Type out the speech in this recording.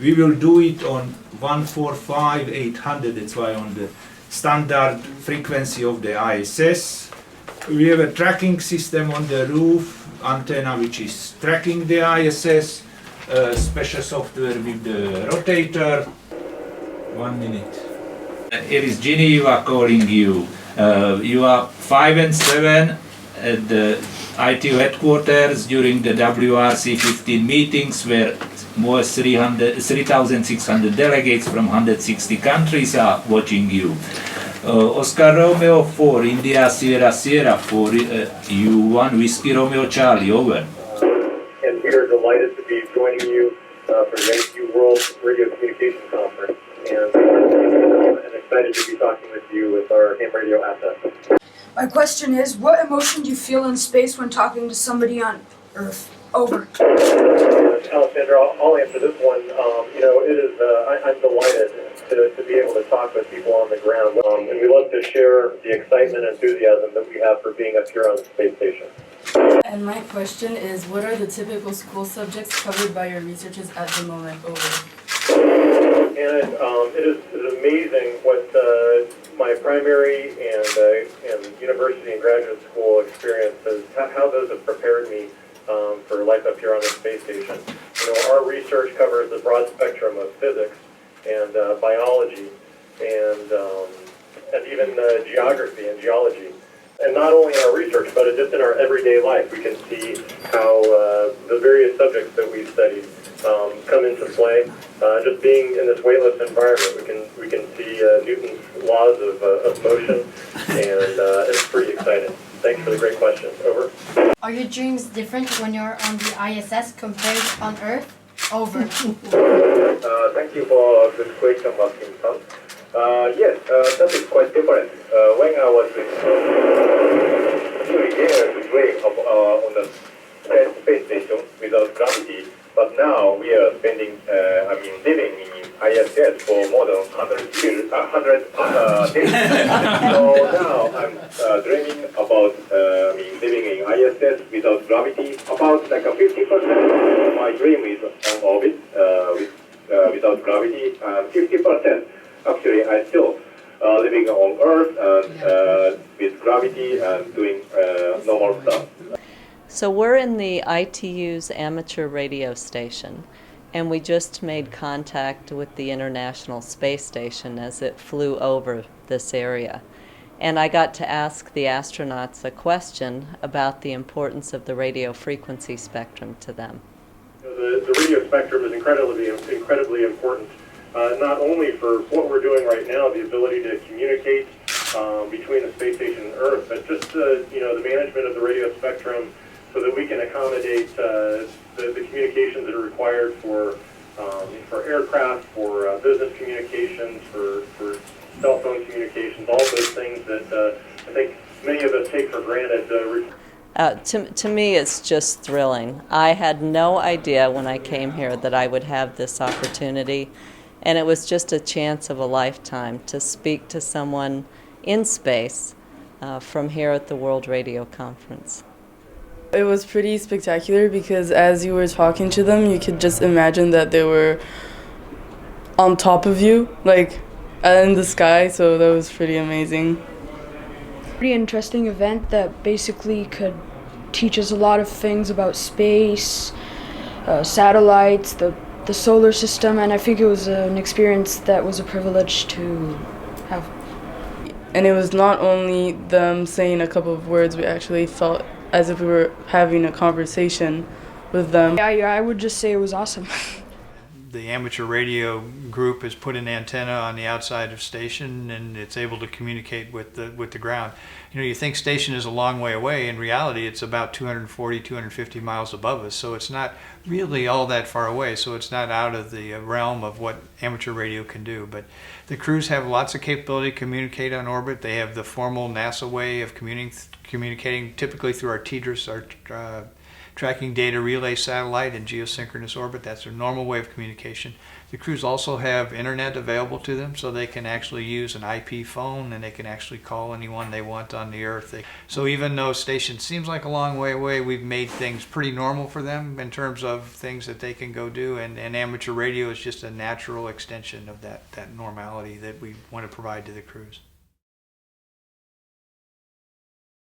We will do it on 145-800, that's why on the standard frequency of the ISS. We have a tracking system on the roof, antenna which is tracking the ISS, special software with the rotator. 1 minute. Here is Geneva calling you. You are 5 and 7 at the ITU headquarters during the WRC-15 meetings where more 3,600 delegates from 160 countries are watching you. Oscar Romeo 4, India Sierra Sierra 4, U1 Whiskey Romeo Charlie, over. And we are delighted to be joining you for the ITU World Radio Communications Conference, and excited to be talking with you with our ham radio asset. My question is, what emotion do you feel in space when talking to somebody on Earth? Over. Alexandra, I'll answer this one. I'm delighted to be able to talk with people on the ground, and we love to share the excitement and enthusiasm that we have for being up here on the space station. And my question is, what are the typical school subjects covered by your researchers at the moment? Over. And it is amazing what my primary and university and graduate school experiences, how those have prepared me for life up here on the space station. Our research covers the broad spectrum of physics and biology and even geography and geology. And not only in our research, but just in our everyday life, we can see how the various subjects that we've studied come into play. Just being in this weightless environment, we can see Newton's laws of motion, and it's pretty exciting. Thanks for the great question. Over. Are your dreams different when you're on the ISS compared on Earth? Over. Thank you for this question, Martin. Yes, that is quite different. When I was in 2 years to dream on the space station without gravity, but now we are spending, living in ISS for more than 100 years, 100 days. So now I'm dreaming about living in ISS without gravity. About like a 50% of my dream is on orbit without gravity, and 50% actually I still living on Earth with gravity and doing normal stuff. So we're in the ITU's amateur radio station, and we just made contact with the International Space Station as it flew over this area. And I got to ask the astronauts a question about the importance of the radio frequency spectrum to them. The radio spectrum is incredibly important, not only for what we're doing right now, the ability to communicate between the space station and Earth, but just the management of the radio spectrum so that we can accommodate the communications that are required for aircraft, for business communications, for cell phone communications, all those things that I think many of us take for granted. To me, it's just thrilling. I had no idea when I came here that I would have this opportunity, and it was just a chance of a lifetime to speak to someone in space from here at the World Radio Conference. It was pretty spectacular because as you were talking to them, you could just imagine that they were on top of you, like in the sky, so that was pretty amazing. Pretty interesting event that basically could teach us a lot of things about space, satellites, the solar system, and I think it was an experience that was a privilege to have. And it was not only them saying a couple of words, we actually felt as if we were having a conversation with them. Yeah, I would just say it was awesome. The amateur radio group has put an antenna on the outside of station, and it's able to communicate with the ground. You think station is a long way away. In reality, it's about 240, 250 miles above us, so it's not really all that far away. So it's not out of the realm of what amateur radio can do. But the crews have lots of capability to communicate on orbit. They have the formal NASA way of communicating, typically through our TDRS, our tracking data relay satellite in geosynchronous orbit. That's their normal way of communication. The crews also have internet available to them, so they can actually use an IP phone and they can actually call anyone they want on the Earth. So even though station seems like a long way away, we've made things pretty normal for them in terms of things that they can go do, and amateur radio is just a natural extension of that normality that we want to provide to the crews.